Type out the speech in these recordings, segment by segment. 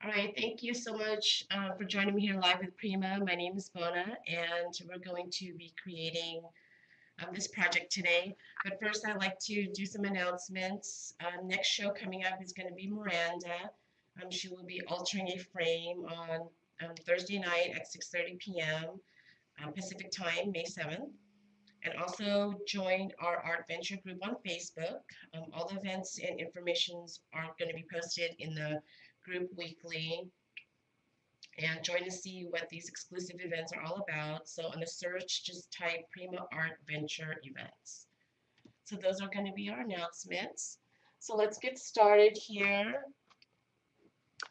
All right, thank you so much for joining me here live with Prima. My name is Bona, and we're going to be creating this project today. But first, I'd like to do some announcements. Next show coming up is going to be Miranda. She will be altering a frame on Thursday night at 6:30 p.m. Pacific Time, May 7th. And also join our Art Venture group on Facebook. All the events and informations are going to be posted in the group weekly, and join to see what these exclusive events are all about. So on the search, just type Prima Art Venture Events. So those are going to be our announcements. So let's get started here.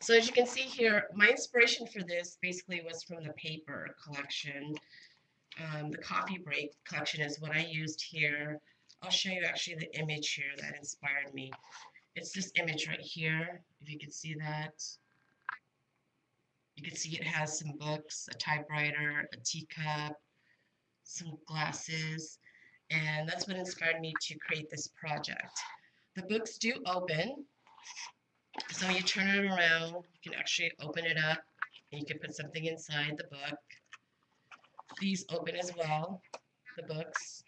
So as you can see here, my inspiration for this basically was from the paper collection. The coffee break collection is what I used here. I'll show you actually the image here that inspired me. It's this image right here, if you can see that. You can see it has some books, a typewriter, a teacup, some glasses, and that's what inspired me to create this project. The books do open, so when you turn it around, you can actually open it up, and you can put something inside the book. These open as well, the books,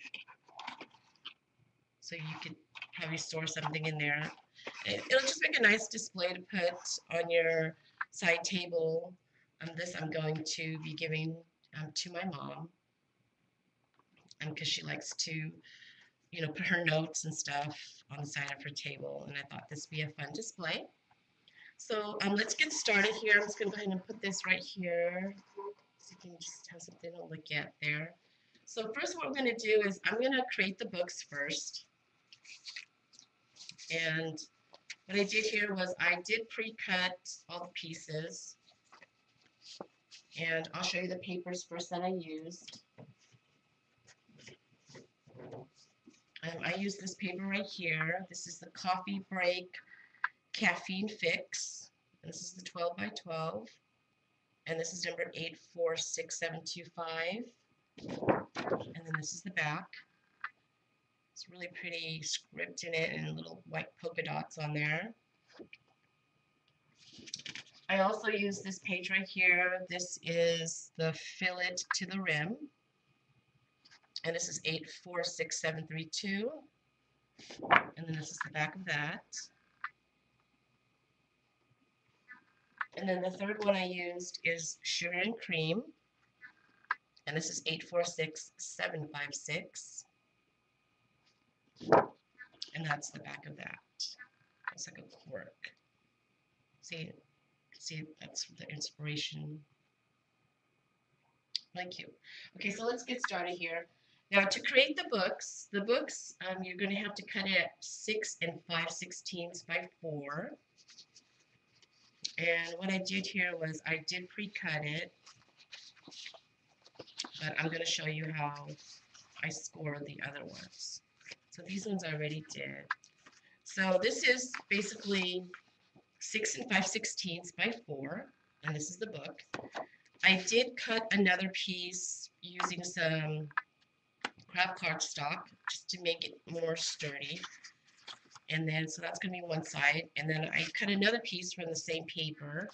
so you could probably store something in there. It'll just make a nice display to put on your side table. This I'm going to be giving to my mom, because she likes to, put her notes and stuff on the side of her table, and I thought this would be a fun display. So let's get started here. I'm just going to go ahead and put this right here so you can just have something to look at there. So first what we're going to do is I'm going to create the books first. And what I did here was I did pre-cut all the pieces. And I'll show you the papers first that I used. I used this paper right here. This is the Coffee Break Caffeine Fix. This is the 12 by 12. And this is number 846725. And then this is the back. It's really pretty script in it and little white polka dots on there. I also use this page right here. This is the Fillet to the Rim. And this is 846732. And then this is the back of that. And then the third one I used is Sugar and Cream. And this is 846756. And that's the back of that. It's like a cork. See, that's the inspiration. Thank you. Okay, so let's get started here. Now, to create the books, you're going to have to cut it at 6 5/16 by 4. And what I did here was I did pre-cut it, but I'm going to show you how I scored the other ones. So these ones I already did. So this is basically 6 5/16 by 4, and this is the book. I did cut another piece using some craft cardstock just to make it more sturdy. And then, so that's going to be one side. And then I cut another piece from the same paper,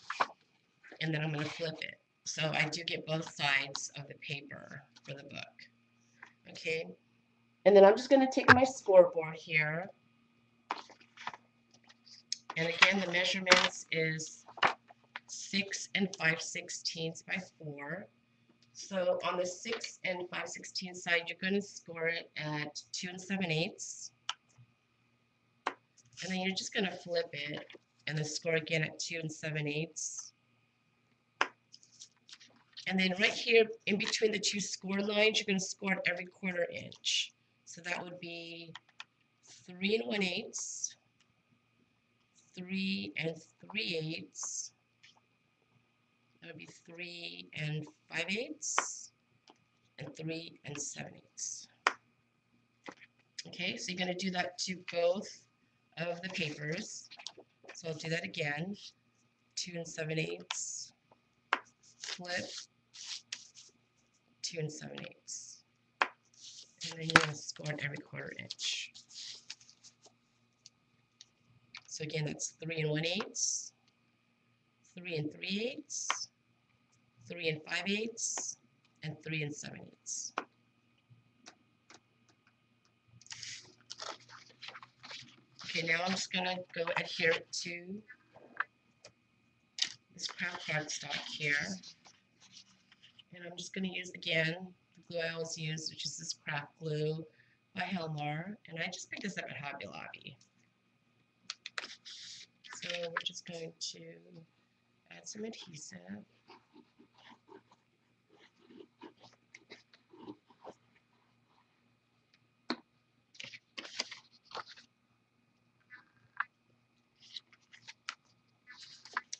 and then I'm going to flip it. So I do get both sides of the paper for the book. Okay. And then I'm just going to take my scoreboard here. And again, the measurements is 6 5/16 by 4. So on the 6 5/16 side, you're going to score it at 2 7/8. And then you're just going to flip it and then score again at 2 7/8. And then right here in between the two score lines, you're going to score at every 1/4 inch. So that would be 3 1/8, 3 3/8. That would be 3 5/8, and 3 7/8. Okay, so you're going to do that to both of the papers. So I'll do that again. 2 7/8, flip, 2 7/8. And then you're going to score at every 1/4 inch. So again, that's 3 1/8, 3 3/8, 3 5/8, and 3 7/8. Okay, now I'm just gonna go adhere it to this craft cardstock here, and I'm just gonna use again the glue I always use, which is this craft glue by Helmar, and I just picked this up at Hobby Lobby. So we're just going to add some adhesive.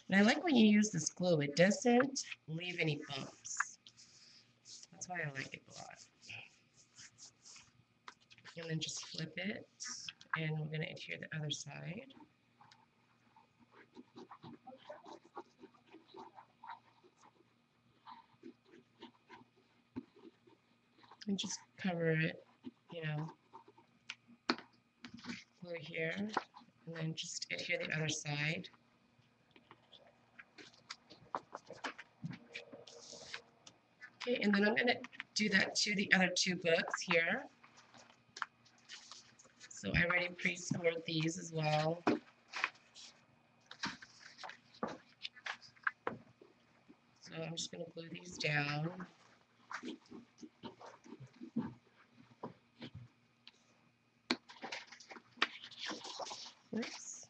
And I like when you use this glue, it doesn't leave any bumps. That's why I like it a lot. And then just flip it, and we're going to adhere the other side. And just cover it, you know, glue here, and then just adhere the other side. Okay, and then I'm going to do that to the other two books here. So I already pre-scored these as well. So I'm just going to glue these down. Oops.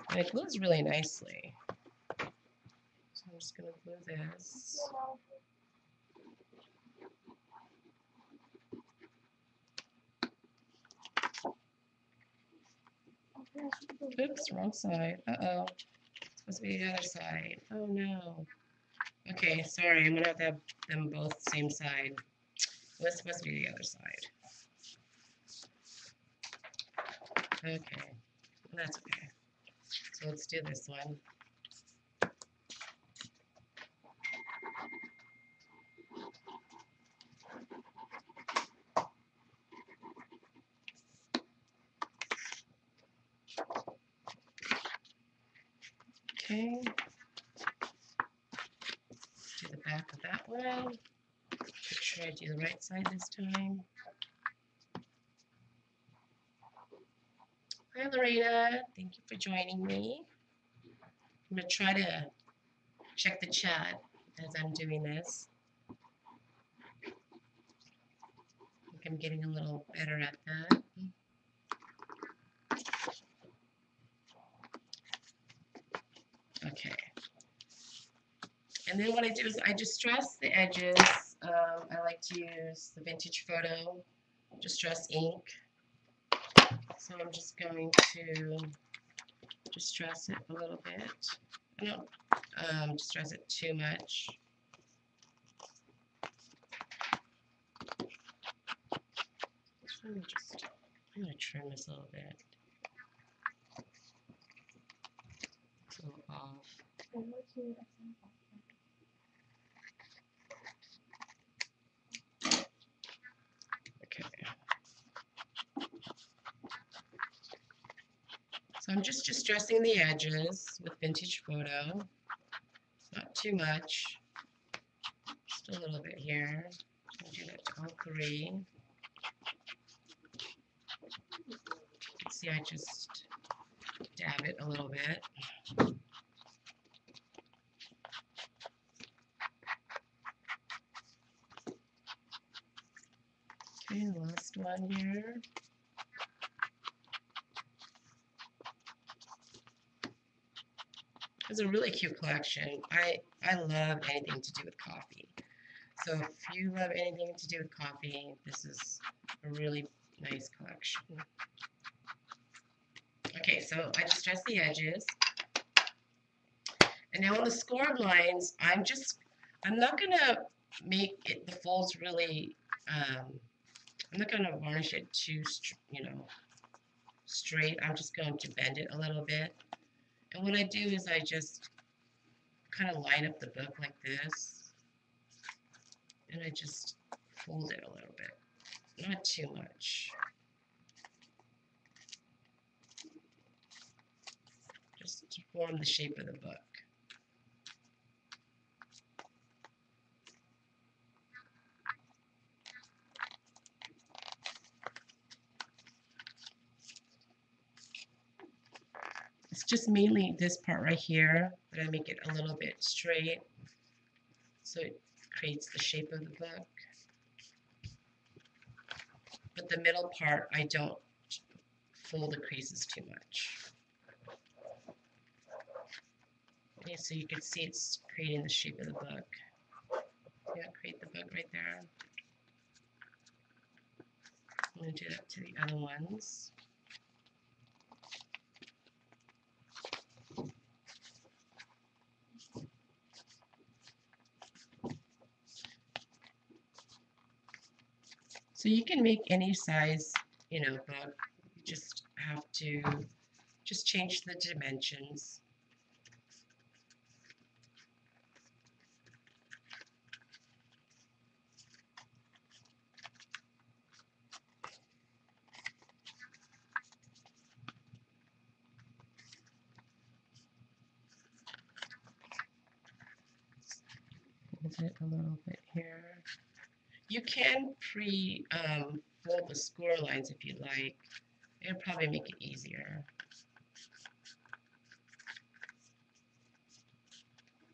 And it glues really nicely. So I'm just going to glue this. Oops, wrong side. Uh-oh. It's supposed to be the other side. Oh no. Okay, sorry, I'm going to have them both same side. Well, it's supposed to be the other side. Okay, that's okay. So let's do this one. Okay. Do the back of that one. Make sure I do the right side this time. Hi, Lorena. Thank you for joining me. I'm going to try to check the chat as I'm doing this. I think I'm getting a little better at that. Okay. And then what I do is I distress the edges. I like to use the Vintage Photo Distress ink. So I'm just going to distress it a little bit. I don't distress it too much. I'm going to trim this a little bit. It's a little off. Okay. So I'm just distressing the edges with Vintage Photo. Not too much. Just a little bit here. I'll do that to all three. You can see I just dab it a little bit. Okay, last one here. It's a really cute collection. I love anything to do with coffee. So if you love anything to do with coffee, this is a really nice collection. Okay, so I distress the edges. And now on the scored lines, I'm not gonna make it the folds really, I'm not gonna varnish it too, straight. I'm just going to bend it a little bit. And what I do is I just kind of line up the book like this, and I just fold it a little bit. not too much. Just to form the shape of the book. It's just mainly this part right here that I make it a little bit straight so it creates the shape of the book. But the middle part, I don't fold the creases too much. Okay, so you can see it's creating the shape of the book. Yeah, create the book right there. I'm going to do that to the other ones. So you can make any size, book. You just have to just change the dimensions. Fold it a little bit here. You can fold the score lines if you like. It'll probably make it easier.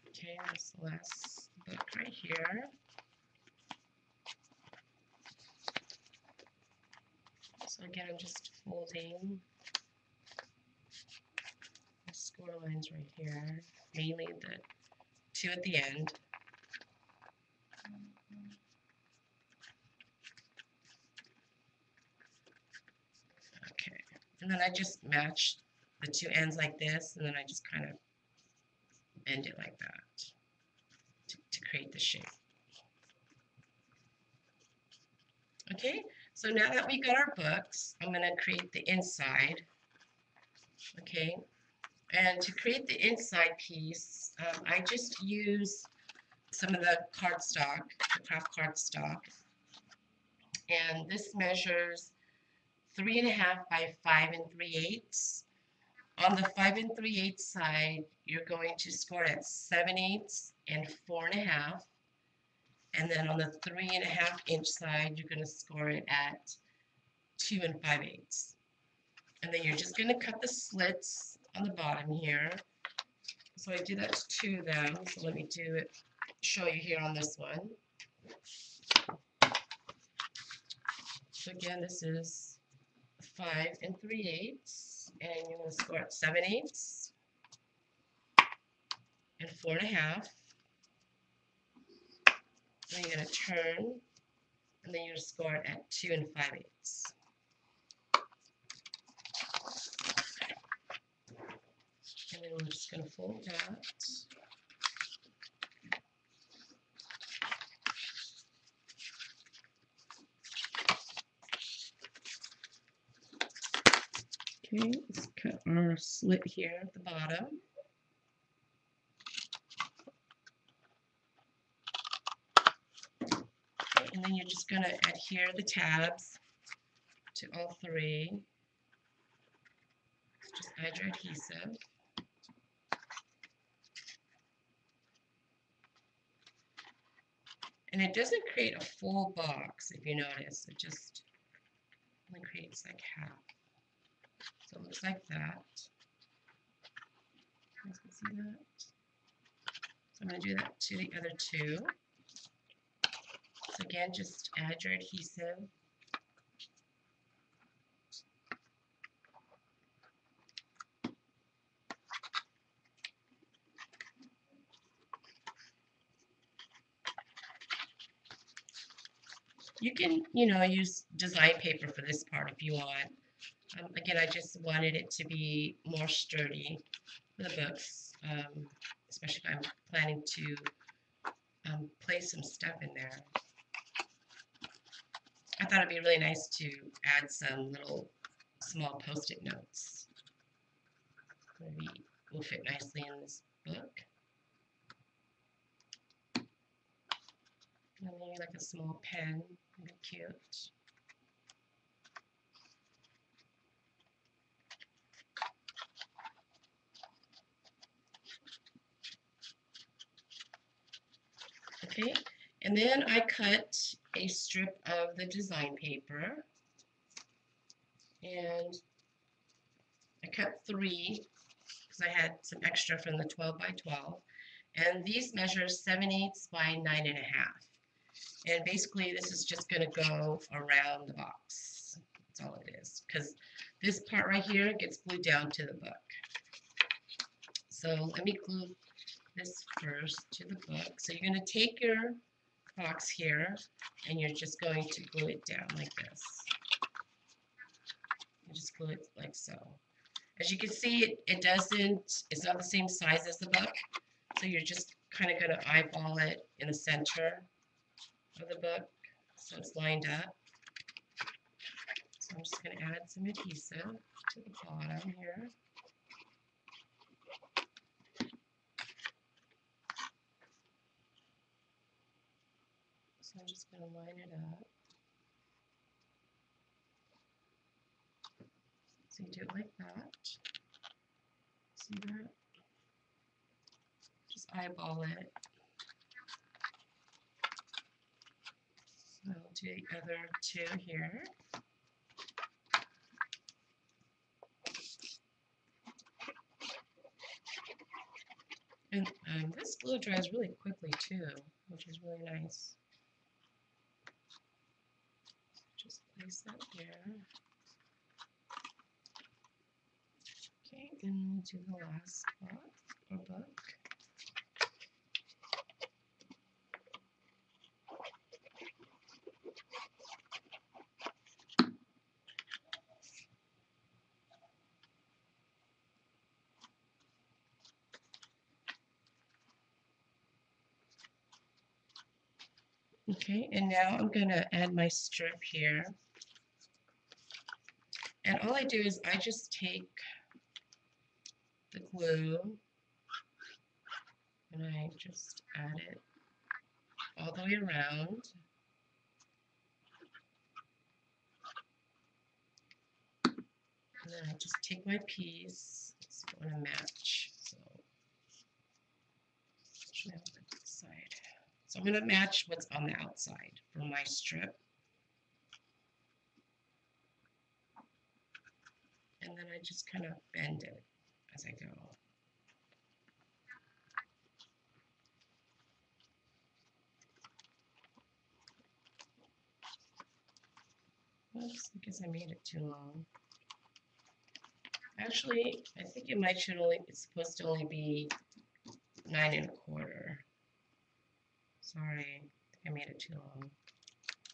Okay, this last book right here. So again, I'm just folding the score lines right here, mainly the two at the end. Okay, and then I just match the two ends like this, and then I just kind of bend it like that to create the shape. Okay, so now that we got our books, I'm going to create the inside. Okay, and to create the inside piece, I just use some of the cardstock, the craft cardstock, and this measures 3.5 by 5 3/8. On the 5 3/8 side, you're going to score at 7/8 and 4.5. And then on the 3.5-inch side, you're going to score it at 2 5/8. And then you're just going to cut the slits on the bottom here. So I do that to two of them. So let me do it, show you here on this one. So again, this is 5 3/8, and you're going to score at 7/8 and 4.5. Then you're going to turn, and then you're going to score it at 2 5/8. And then we're just going to fold that. Okay, let's cut our slit here at the bottom. Okay, and then you're just going to adhere the tabs to all three. Just add your adhesive. And it doesn't create a full box, if you notice. It just only creates like half. So it looks like that. You guys can see that. So I'm going to do that to the other two. So again, just add your adhesive. You can, use design paper for this part if you want. Again, I just wanted it to be more sturdy for the books, especially if I'm planning to place some stuff in there. I thought it'd be really nice to add some little small post-it notes. Maybe will fit nicely in this book. And maybe like a small pen would be cute. Okay, and then I cut a strip of the design paper, and I cut 3 because I had some extra from the 12 by 12, and these measure 7/8 by 9.5. And basically this is just going to go around the box. That's all it is, because this part right here gets glued down to the book. So let me glue this first to the book. So you're going to take your box here and you're just going to glue it down like this. You just glue it like so. As you can see, it's not the same size as the book, so you're just kind of going to eyeball it in the center of the book so it's lined up. So I'm just going to add some adhesive to the bottom here. So I'm just going to line it up. So you do it like that. See that? Just eyeball it. So I'll do the other 2 here. And this glue dries really quickly too, which is really nice. Just place that there. Okay, and we'll do the last spot or book. Okay, and now I'm going to add my strip here. And all I do is I just take the glue and I just add it all the way around. And then I just take my piece. It's going to match. So actually, I'll put this side. So I'm going to match what's on the outside for my strip. And then I just kind of bend it as I go. Oops, I guess I made it too long. Actually, I think it's supposed to only be 9 1/4. Sorry, I think I made it too long.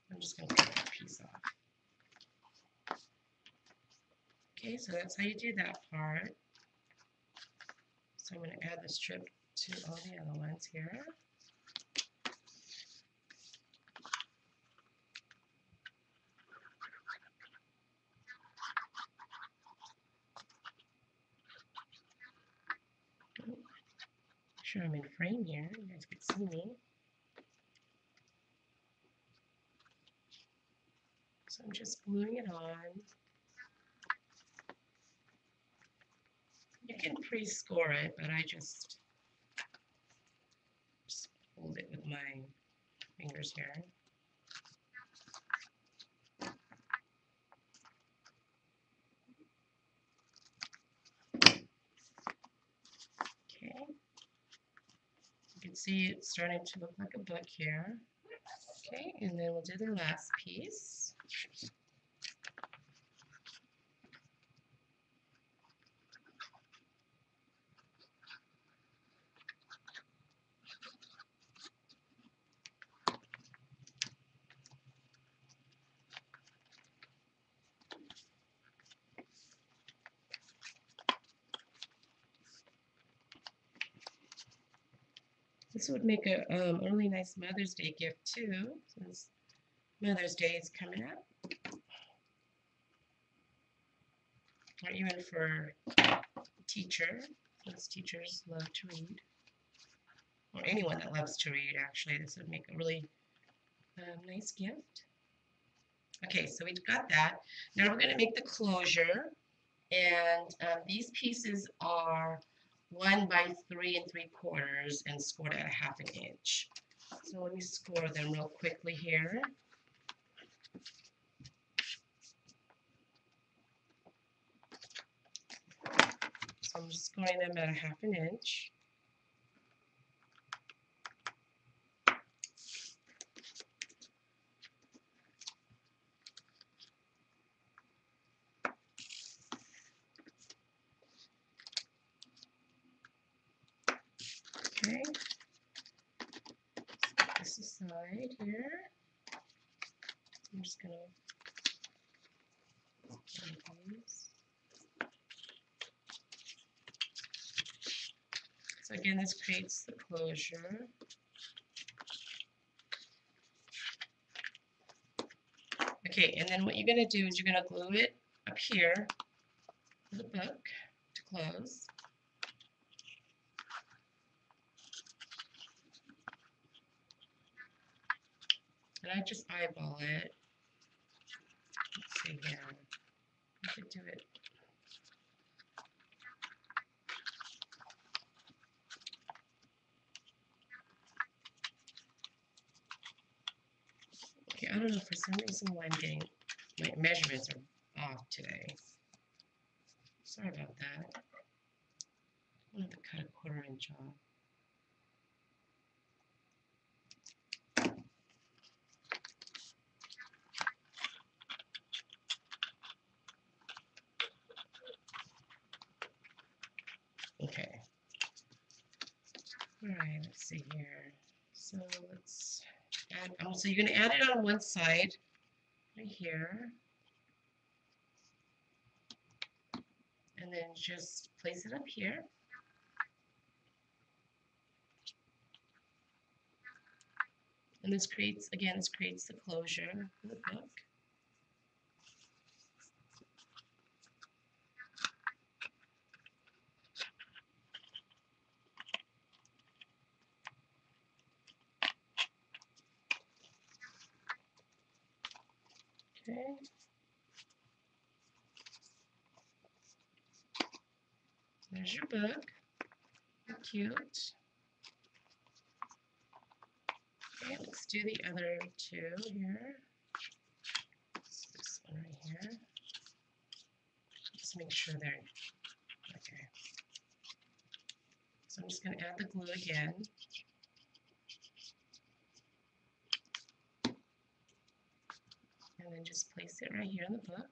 I'm just going to cut that piece off. Okay, so that's how you do that part. So I'm going to add the strip to all the other ones here. Make sure I'm in frame here. You guys can see me. So I'm just gluing it on. You can pre-score it, but I just hold it with my fingers here. Okay. You can see it's starting to look like a book here. Okay, and then we'll do the last piece. This would make a really nice Mother's Day gift too, since Mother's Day is coming up. Or even for a teacher, since teachers love to read. Or anyone that loves to read, actually. This would make a really nice gift. Okay, so we've got that. Now we're going to make the closure. And these pieces are 1 by 3 3/4 and scored at 1/2 inch. So let me score them real quickly here. So I'm just scoring them at a 1/2 inch. Okay. Set this aside here. I'm just gonna these. So again, this creates the closure. Okay, and then what you're going to do is you're going to glue it up here to the book to close. And I just eyeball it. Let's see here. I could do it. Okay, I don't know, for some reason why I'm getting, my measurements are off today. Sorry about that. I'm going to have to cut a 1/4 inch off. Okay. Alright, let's see here. So let's add, so you're going to add it on one side, right here. And then just place it up here. And this creates, again, this creates the closure for the book. Okay. There's your book. Cute. Okay, let's do the other two here. This one right here. Just make sure they're okay. So I'm just going to add the glue again. And then just place it right here in the book.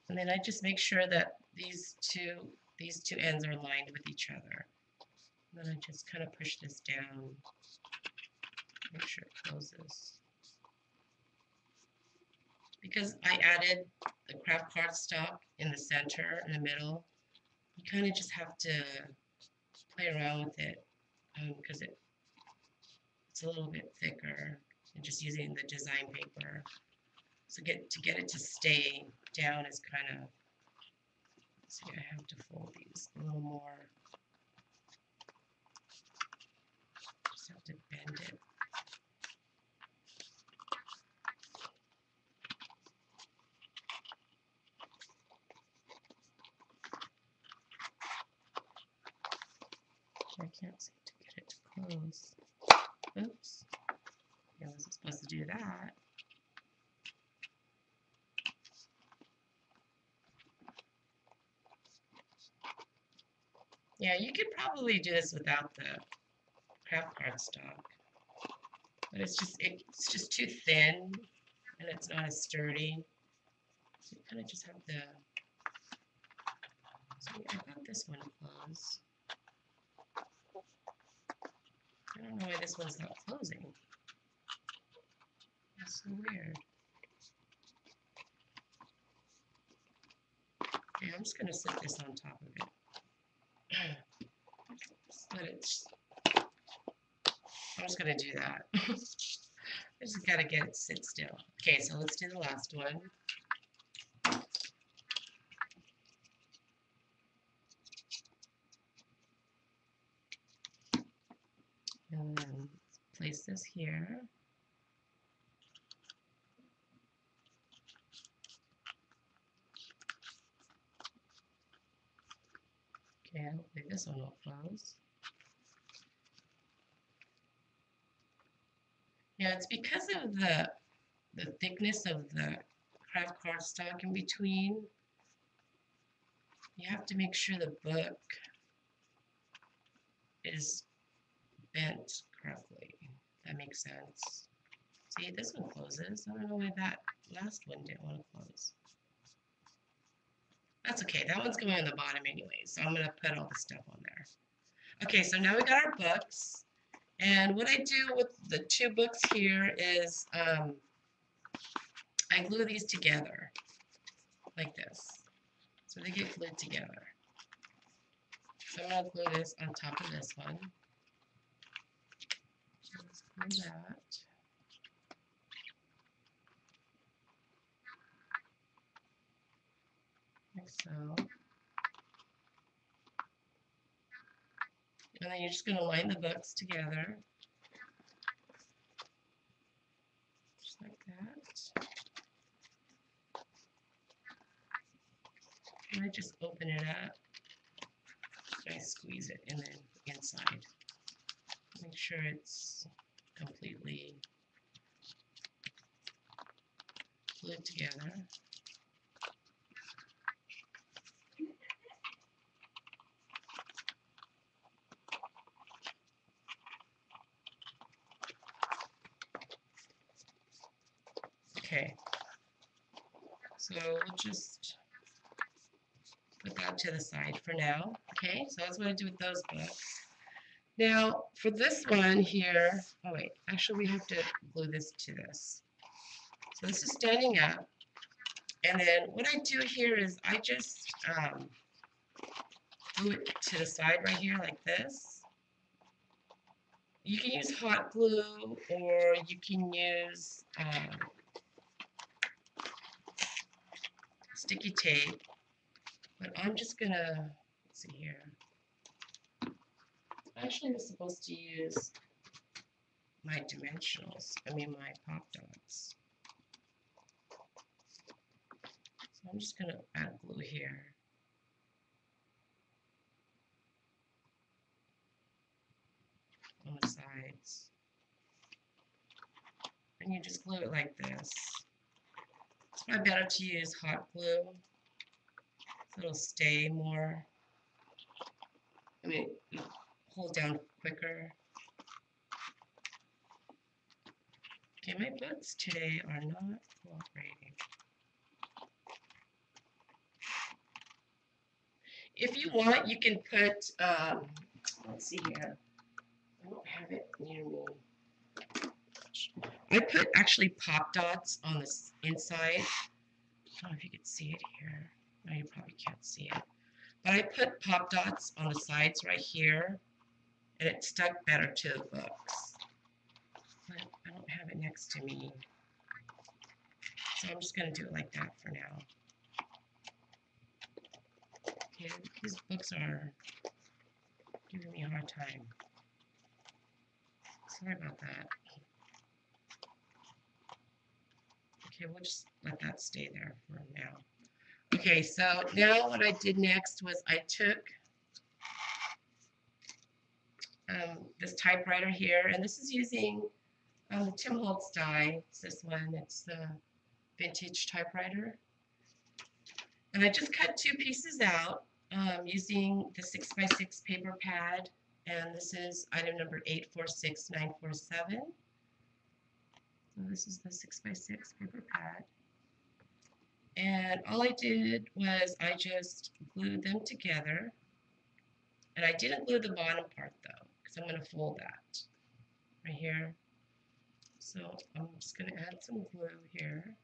And then I just make sure that these two ends are aligned with each other. And then I just kind of push this down, make sure it closes. Because I added the craft cardstock in the center, in the middle, you kind of just have to play around with it because it's a little bit thicker and just using the design paper. So to get it to stay down is kind of, see, I have to fold these a little more. Just have to bend it. I can't seem to get it to close. Oops. I wasn't supposed to do that. Yeah, you could probably do this without the craft cardstock, but it's just too thin and it's not as sturdy. So you kind of just have to. See, I got this one closed. I don't know why this one's not closing. That's so weird. Okay, I'm just going to set this on top of it. Just let it. I'm just going to do that. I just got to get it sit still. Okay, so let's do the last one. And then place this here. Okay, hopefully this one will close. Yeah, it's because of the thickness of the craft cardstock in between. You have to make sure the book is bent correctly. That makes sense. See, this one closes. I don't know why that last one didn't want to close. That's okay. That one's going on the bottom anyway, so I'm going to put all the stuff on there. Okay, so now we got our books. And what I do with the two books here is I glue these together like this. So they get glued together. So I'm going to glue this on top of this one. Let's glue that. Like so. And then you're just going to line the books together. Just like that. And I just open it up. And I squeeze it in the inside. Make sure it's completely glued together. Okay, so we'll just put that to the side for now. Okay, so that's what I do with those books. Now, for this one here, oh wait, actually we have to glue this to this. So this is standing up. And then what I do here is I just glue it to the side right here like this. You can use hot glue or you can use sticky tape. But I'm just gonna, let's see here. Actually, I'm supposed to use my dimensionals, my pop dots. So I'm just gonna add glue here. On the sides. And you just glue it like this. It's probably better to use hot glue, so it'll stay more, hold down quicker. Okay, my books today are not cooperating. If you want, you can put, let's see here. I don't have it near me. I put actually pop dots on the inside. I don't know if you can see it here. No, you probably can't see it. But I put pop dots on the sides right here, and it stuck better to the books. But I don't have it next to me. So I'm just going to do it like that for now. Okay, these books are giving me a hard time. Sorry about that. Okay, we'll just let that stay there for now. Okay, so now what I did next was I took this typewriter here, and this is using the Tim Holtz die. It's this one. It's the vintage typewriter. And I just cut two pieces out using the 6x6 paper pad, and this is item number 846947. So this is the 6x6 paper pad. And all I did was I just glued them together. And I didn't glue the bottom part though, because I'm going to fold that right here. So I'm just going to add some glue here.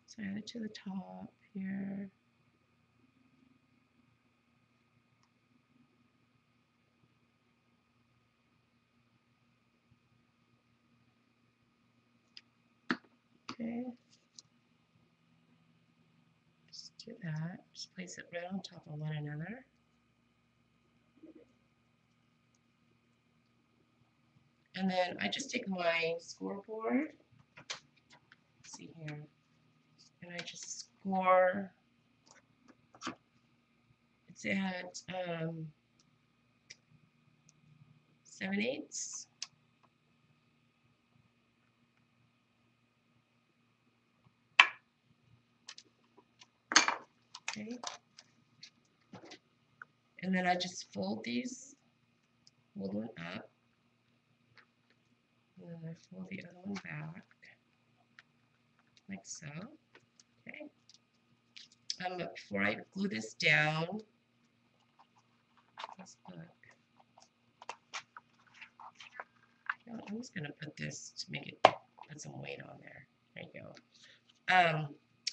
So add it to the top here. Okay. Just do that. Just place it right on top of one another. And then I just take my scoreboard see here, and I just score. It's at 7/8. Okay. And then I just fold these, fold one up, and then I fold the other one back, like so. Okay. Before I glue this down, this book. I'm just going to put this to make it, put some weight on there. There you go.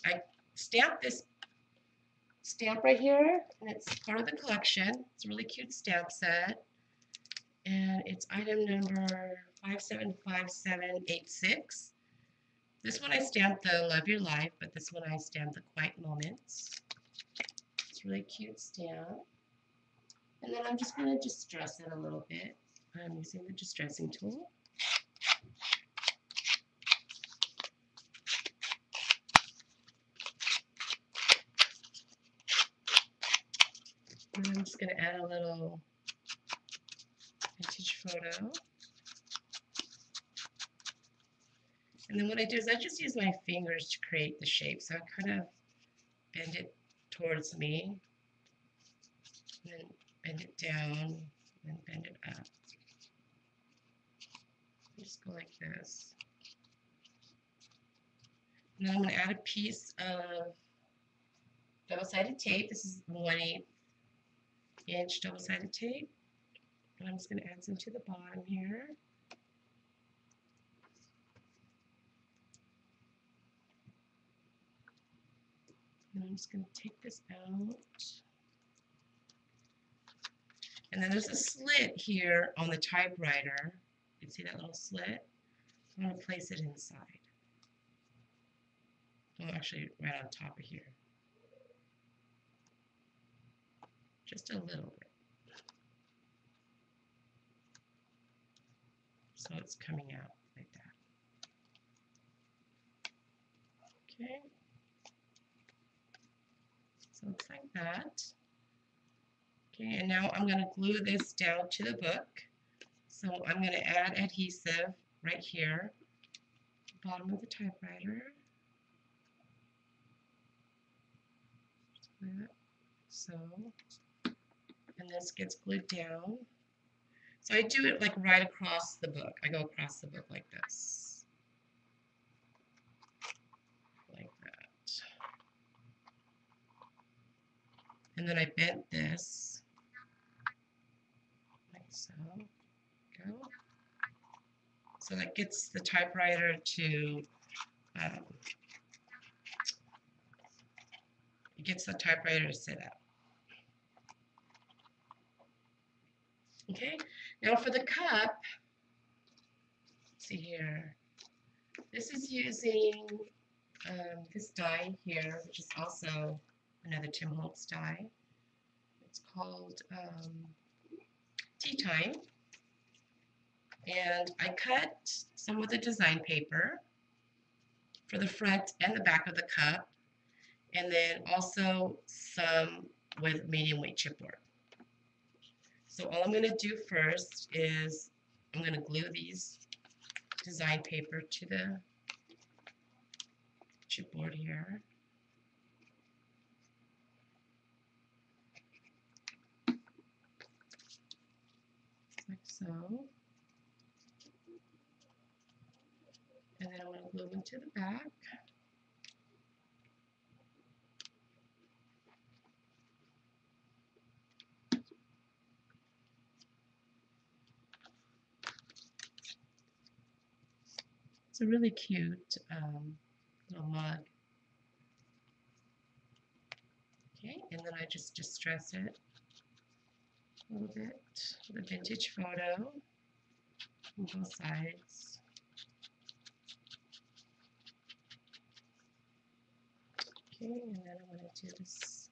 I stamped this stamp right here, and it's part of the collection. It's a really cute stamp set, and it's item number 575786. This one I stamped the Love Your Life, but this one I stamped the Quiet Moments. It's a really cute stamp. And then I'm just going to distress it a little bit. I'm using the distressing tool. And I'm just going to add a little vintage photo. And then what I do is I just use my fingers to create the shape. So I kind of bend it towards me, and then bend it down, and bend it up. Just go like this. And then I'm going to add a piece of double-sided tape. This is 1/8 inch double-sided tape. And I'm just going to add some to the bottom here. And I'm just going to take this out. And then there's a slit here on the typewriter. You can see that little slit? I'm going to place it inside. Oh, actually, right on top of here. Just a little bit. So it's coming out like that. Okay. So it's like that. Okay, and now I'm going to glue this down to the book. So I'm going to add adhesive right here, bottom of the typewriter. Just like that. So, and this gets glued down. So I do it like right across the book. I go across the book like this. Like that. And then I bent this. Like so. Go. So that gets the typewriter to, it gets the typewriter to sit up. Okay, now for the cup, let's see here. This is using this die here, which is also another Tim Holtz die. It's called Tea Time. And I cut some of the design paper for the front and the back of the cup, and then also some with medium weight chipboard. So all I'm going to do first is I'm going to glue these design paper to the chipboard here. Like so. And then I'm going to glue them to the back. It's a really cute little mug. Okay, and then I just distress it a little bit with a vintage photo on both sides. Okay, and then I'm going to do this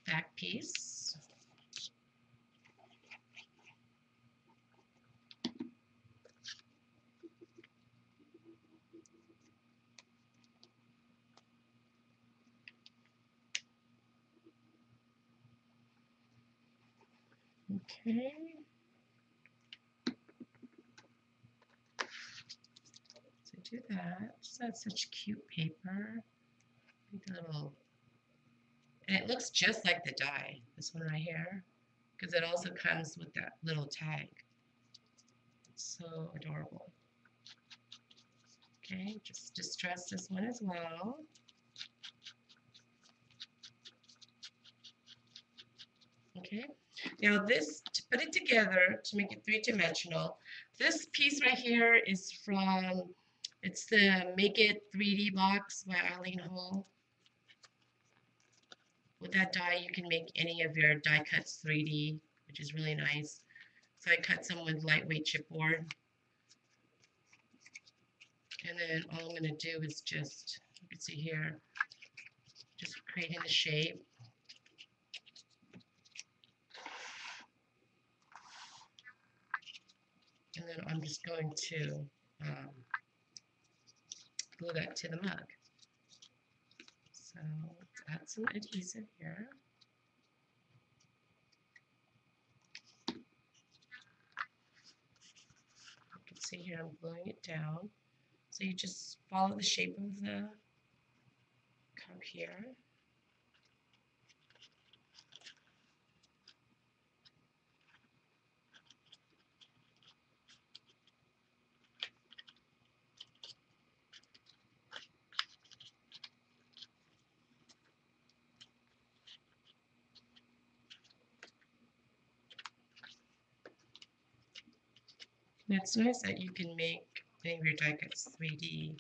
back piece. Okay. So do that. Just that's such cute paper. Make a little, and it looks just like the die, this one right here, because it also comes with that little tag. It's so adorable. Okay, just distress this one as well. Okay, now this, to put it together, to make it three-dimensional, this piece right here is from, it's the Make It 3D box by Eileen Hull. With that die, you can make any of your die cuts 3D, which is really nice. So I cut some with lightweight chipboard. And then all I'm going to do is just, you can see here, just creating the shape. And then I'm just going to glue that to the mug. So let's add some adhesive here. You can see here I'm gluing it down. So you just follow the shape of the cup here. And it's nice that you can make any of your die cuts 3D.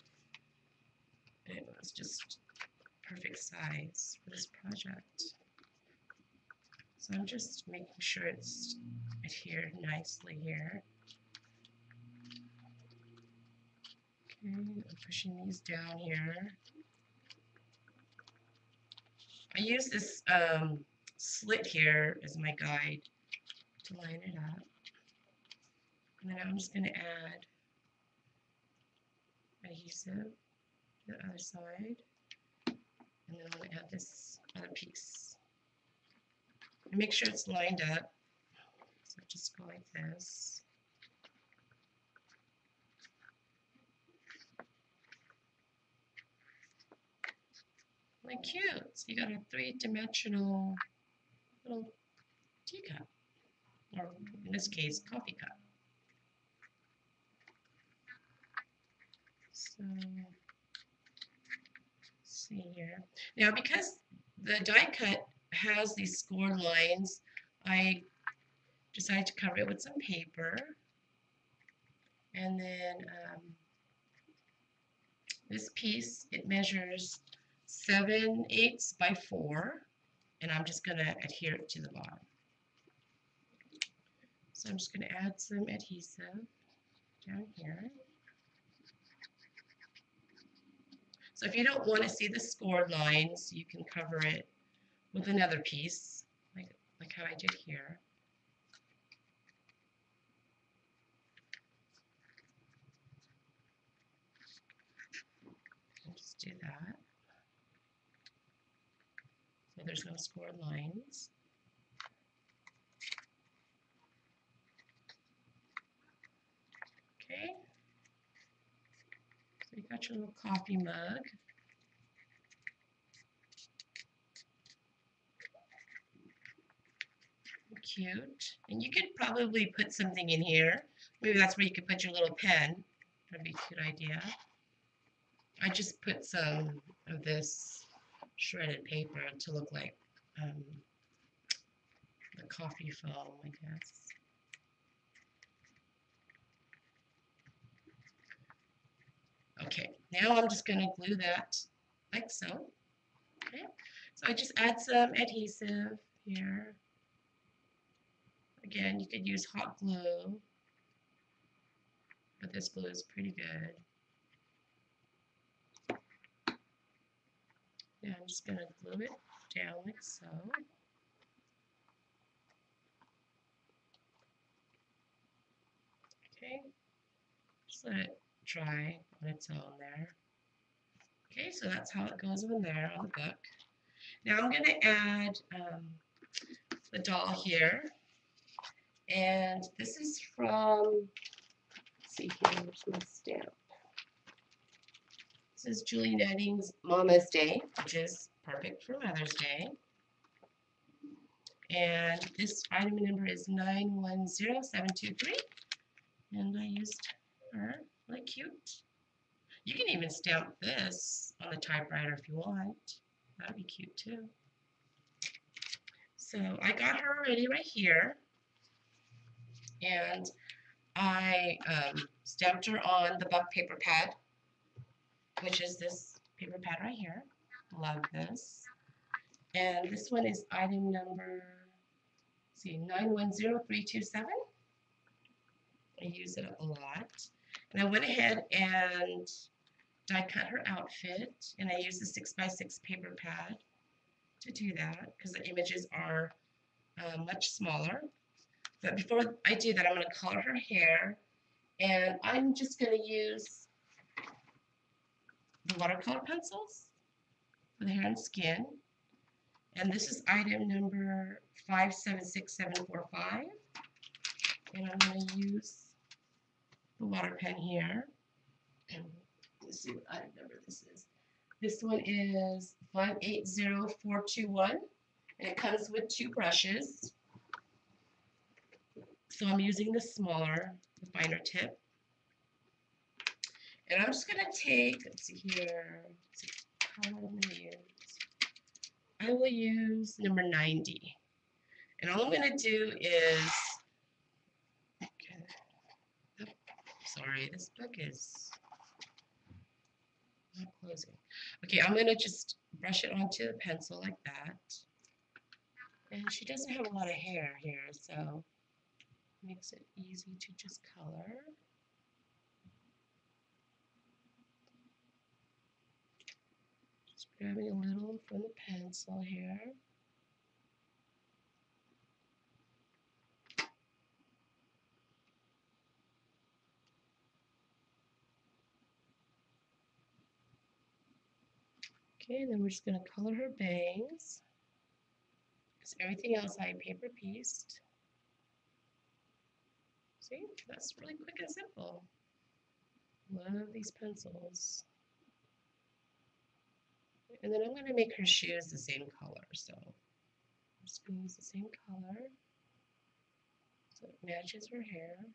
And it was just perfect size for this project. So I'm just making sure it's adhered nicely here. Okay, I'm pushing these down here. I use this slit here as my guide to line it up. And then I'm just going to add adhesive to the other side. And then I'm going to add this other piece. And make sure it's lined up. So just go like this. Like cute. So you got a three-dimensional little teacup. Or in this case, coffee cup. So, let's see here. Now, because the die cut has these scored lines, I decided to cover it with some paper. And then this piece, it measures 7/8 by 4. And I'm just going to adhere it to the bottom. So I'm just going to add some adhesive down here. So if you don't want to see the scored lines, you can cover it with another piece, like how I did here. I'll just do that. So there's no scored lines. Okay. So you got your little coffee mug. Cute. And you could probably put something in here. Maybe that's where you could put your little pen. That'd be a good idea. I just put some of this shredded paper to look like the coffee foam, I guess. Okay, now I'm just going to glue that like so. Okay, so I just add some adhesive here. Again, you could use hot glue, but this glue is pretty good. Yeah, I'm just going to glue it down like so. Okay, just let it dry on its own there. Okay, so that's how it goes in there on the book. Now I'm going to add the doll here. And this is from, let's see here, where's my stamp? This is Julie Netting's Mama's Day, which is perfect for Mother's Day. And this item number is 910723. And I used her. Really cute. You can even stamp this on the typewriter if you want. That'd be cute too. So I got her already right here. And I stamped her on the buck paper pad, which is this paper pad right here. Love this. And this one is item number, let's see, 910327. I use it a lot. And I went ahead and die cut her outfit, and I used the 6x6 paper pad to do that because the images are much smaller. But before I do that, I'm going to color her hair, and I'm just going to use the watercolor pencils for the hair and skin. And this is item number 576745. And I'm going to use the water pen here. And let's see what item number this is. This one is 580421. And it comes with 2 brushes. So I'm using the smaller, the finer tip. And I'm just going to take, let's see here, let's see what color I'm going to use. I will use number 90. And all I'm going to do is, okay, sorry, this book is not closing. Okay, I'm going to just brush it onto the pencil like that. And she doesn't have a lot of hair here, so it makes it easy to just color. Just grabbing a little from the pencil here. Okay, and then we're just going to color her bangs. Because everything else I paper pieced. See, that's really quick and simple. Love these pencils. And then I'm going to make her shoes the same color. So I'm just going to use the same color so it matches her hair.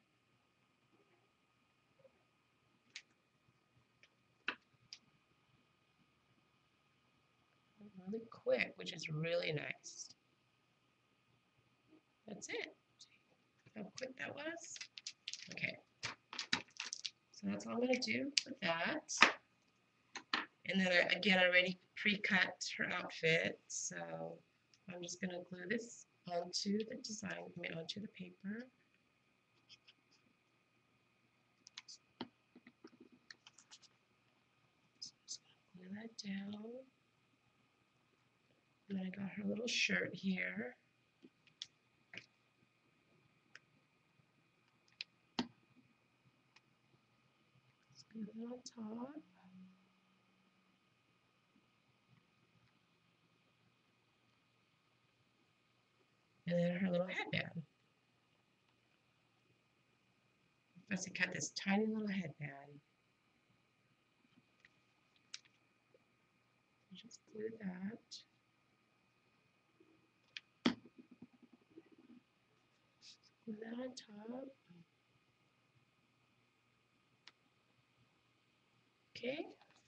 Really quick, which is really nice. That's it. See how quick that was? Okay. So that's all I'm going to do with that. And then again, I already pre-cut her outfit, so I'm just going to glue this onto the design, onto the paper. So I'm just going to glue that down. And then I got her little shirt here. Let's glue that on top. And then her little headband. Let's cut this tiny little headband. Just glue that. Glue that on top. Okay,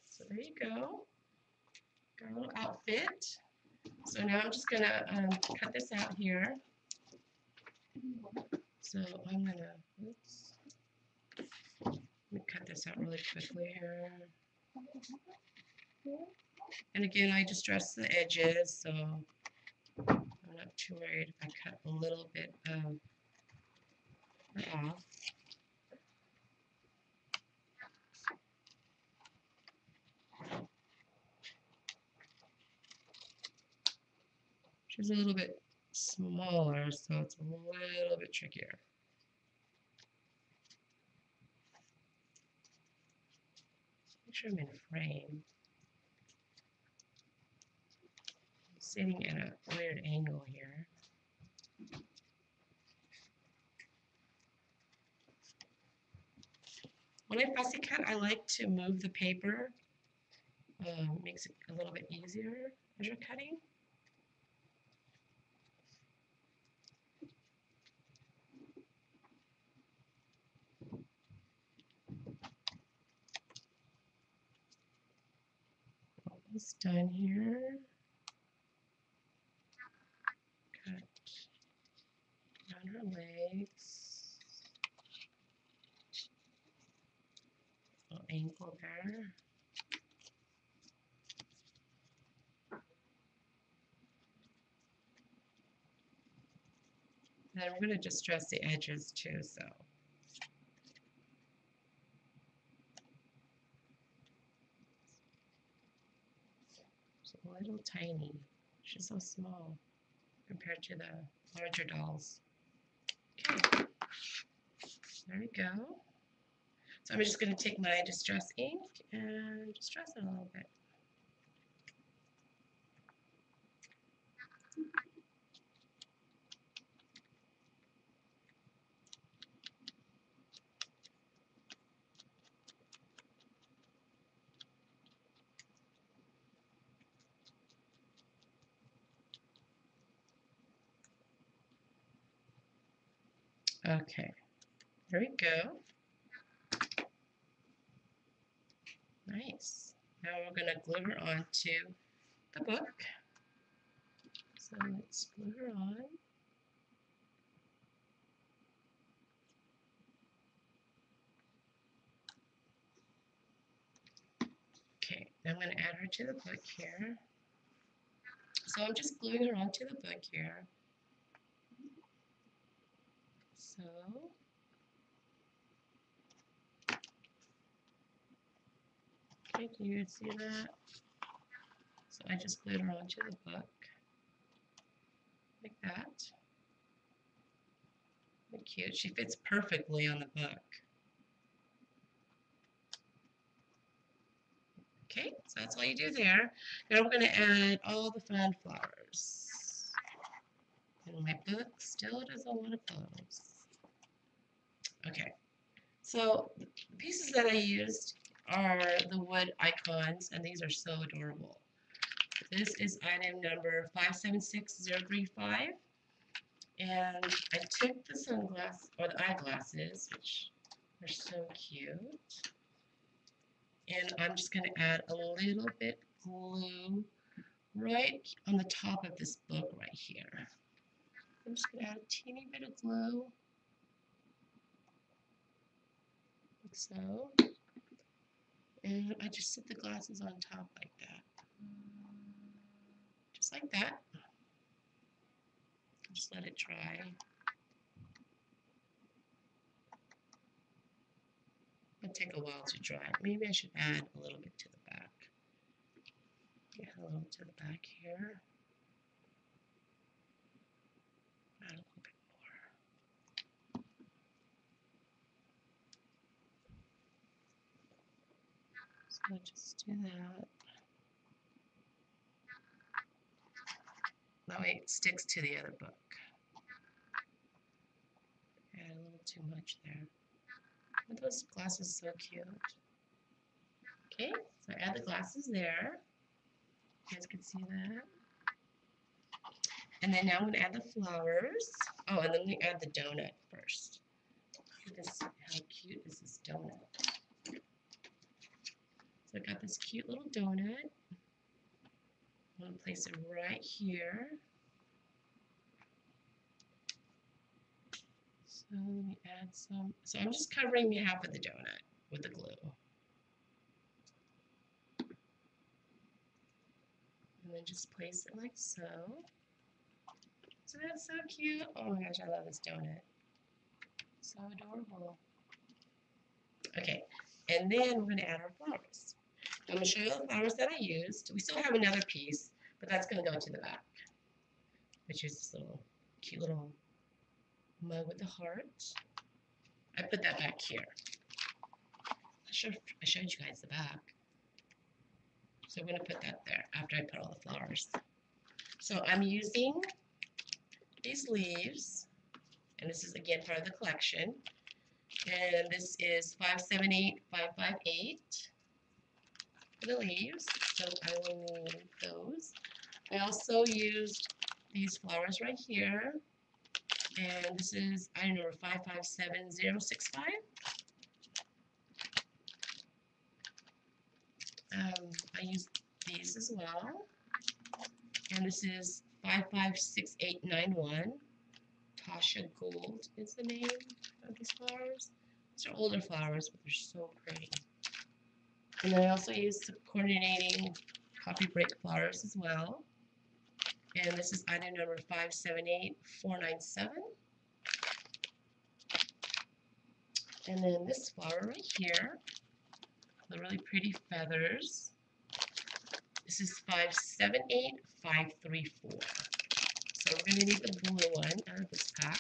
so there you go. Got a little outfit. So now I'm just gonna cut this out here. So I'm gonna, oops. Let me cut this out really quickly here. And again, I just dress the edges, so I'm not too worried if I cut a little bit of it off. She's a little bit smaller, so it's a little bit trickier. Make sure I'm in frame. I'm sitting at a weird angle here. When I fussy cut, I like to move the paper. Makes it a little bit easier as you're cutting. Almost done here. Cut down her legs. Little ankle there. And then we're going to just dress the edges too, so. She's a little tiny. She's so small compared to the larger dolls. Okay, there we go. So I'm just going to take my Distress ink and distress it a little bit. Okay, there we go. Nice. Now we're going to glue her onto the book. So let's glue her on. Okay, now I'm going to add her to the book here. So I'm just gluing her onto the book here. So, okay, can you see that? So I just glued her onto the book, like that. Look cute. She fits perfectly on the book. Okay, so that's all you do there. Now we're going to add all the fun flowers. And my book still does a lot of those. Okay, so the pieces that I used are the wood icons, and these are so adorable. This is item number 576035, and I took the sunglasses, or the eyeglasses, which are so cute, and I'm just going to add a little bit glue right on the top of this book right here. I'm just going to add a teeny bit of glue, like so, and I just sit the glasses on top like that, just like that. Just let it dry. It'll take a while to dry. Maybe I should add a little bit to the back. Add a little to the back here. Add a little bit more. So I'll just do that. That way it sticks to the other book. Add a little too much there. Aren't those glasses so cute? Okay, so I add the glasses there. You guys can see that. And then now I'm going to add the flowers. Oh, and then we add the donut first. Look at this, how cute is this donut? So I got this cute little donut. I'm going to place it right here. So let me add some. So I'm just covering half of the donut with the glue. And then just place it like so. So that's so cute. Oh my gosh, I love this donut. So adorable. Okay, and then we're going to add our flowers. I'm going to show you the flowers that I used. We still have another piece, but that's going to go into the back, which is this little cute little mug with the heart. I put that back here. I showed you guys the back. So I'm going to put that there after I put all the flowers. So I'm using these leaves, and this is again part of the collection. And this is 578558 for the leaves, so I will need those. I also used these flowers right here, and this is item number 557065. I used these as well, and this is 556891. Tasha Gold is the name of these flowers. These are older flowers, but they're so pretty. And then I also used some coordinating coffee break flowers as well. And this is item number 578497. And then this flower right here, the really pretty feathers. This is 578534. So we're going to need the blue one out of this pack.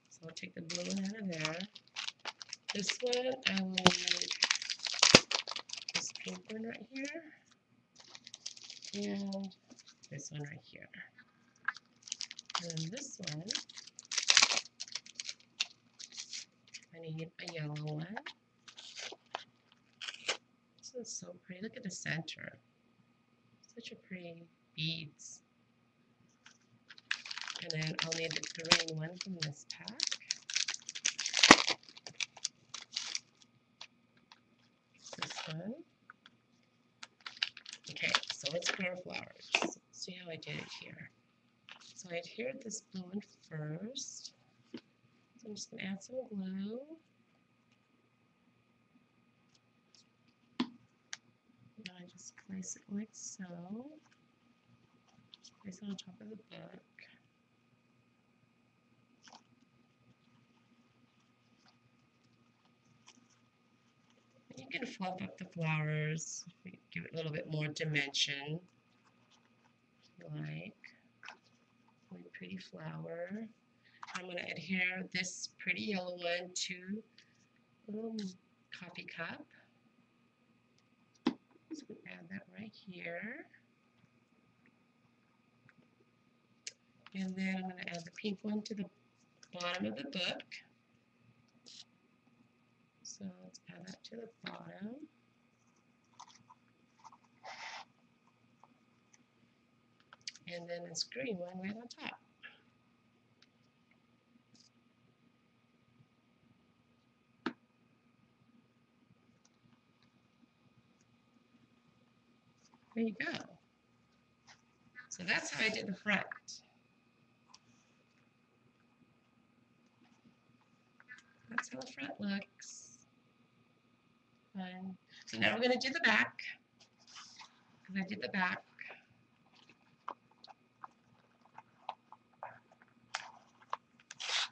So I'll take the blue one out of there. This one, I will need this pink one right here. And this one right here. And this one, I need a yellow one. This is so pretty. Look at the center. Such a pretty beads. And then I'll need the green one from this pack. This one. Okay, so let's put our flowers. Let's see how I did it here. So I adhered this blue one first. So I'm just going to add some glue. And I just place it like so. Just place it on top of the book. You can fluff up the flowers, give it a little bit more dimension, if you like. Really pretty flower. I'm going to adhere this pretty yellow one to a little coffee cup. So we add that right here. And then I'm going to add the pink one to the bottom of the book. So let's add that to the bottom. And then this green one right on top. There you go. So that's how I did the front. That's how the front looks. Fun. So now we're going to do the back. Because I did the back.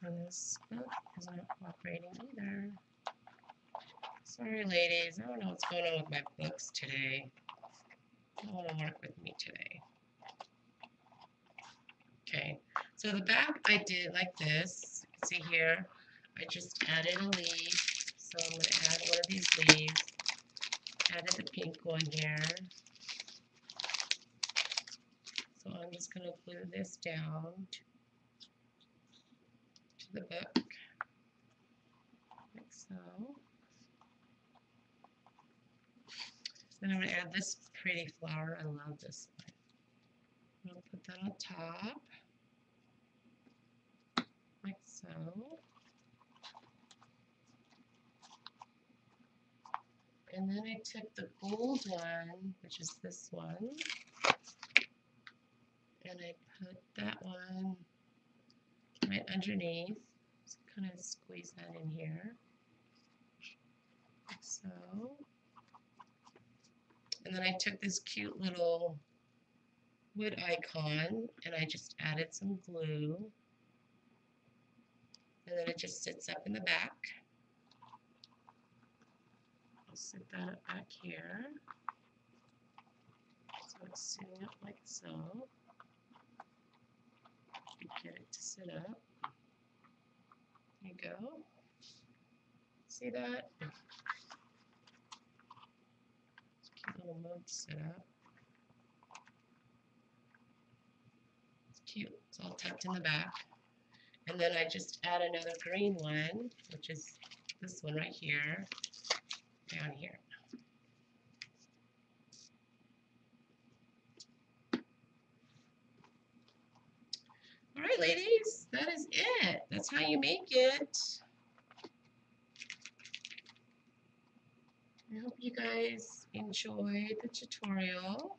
And this book is not cooperating either. Sorry, ladies. I don't know what's going on with my books today. They don't want to work with me today. Okay, so the back I did like this. You can see here, I just added a leaf. So I'm going to add one of these leaves. Added the pink one here. So I'm just going to glue this down to the book, like so. Then I'm going to add this pretty flower. I love this one. I'm going to put that on top, like so. And then I took the gold one, which is this one, and I put that one right underneath. Just kind of squeeze that in here, like so. And then I took this cute little wood icon and I just added some glue. And then it just sits up in the back. I'll sit that up back here. So it's sitting up like so. Get it to sit up. There you go. See that? Cute little mug set up. It's cute. It's all tucked in the back. And then I just add another green one, which is this one right here, down here. All right, ladies, that is it. That's how you make it. I hope you guys enjoyed the tutorial.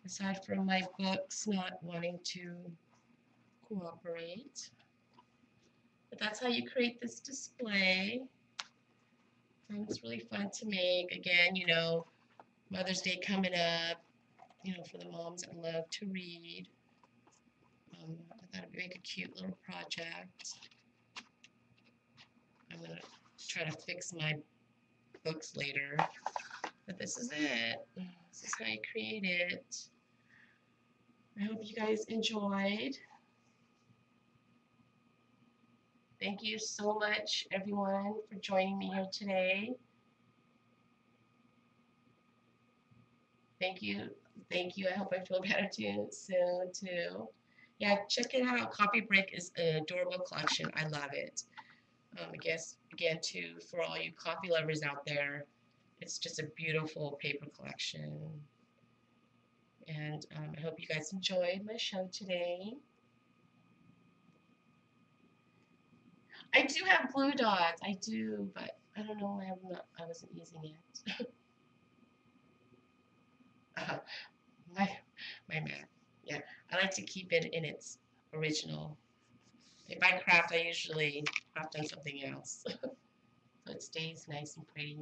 Aside from my books not wanting to cooperate. But that's how you create this display. It's really fun to make. Again, you know, Mother's Day coming up, you know, for the moms that love to read. I thought it'd make a cute little project. I'm going to try to fix my books later. But this is it. This is how you create it. I hope you guys enjoyed. Thank you so much, everyone, for joining me here today. Thank you. Thank you. I hope I feel better soon, too. Yeah, check it out. Coffee Break is an adorable collection. I love it. I guess, again, too, for all you coffee lovers out there, it's just a beautiful paper collection. And I hope you guys enjoyed my show today. I do have glue dots. I do, but I don't know why I wasn't using it. my Mac. Yeah, I like to keep it in its original. If I craft, I usually craft on something else. So it stays nice and pretty.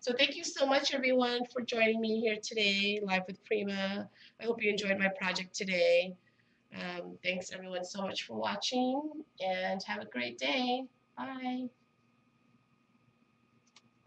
So thank you so much, everyone, for joining me here today, live with Prima. I hope you enjoyed my project today. Thanks, everyone, so much for watching, and have a great day. Bye.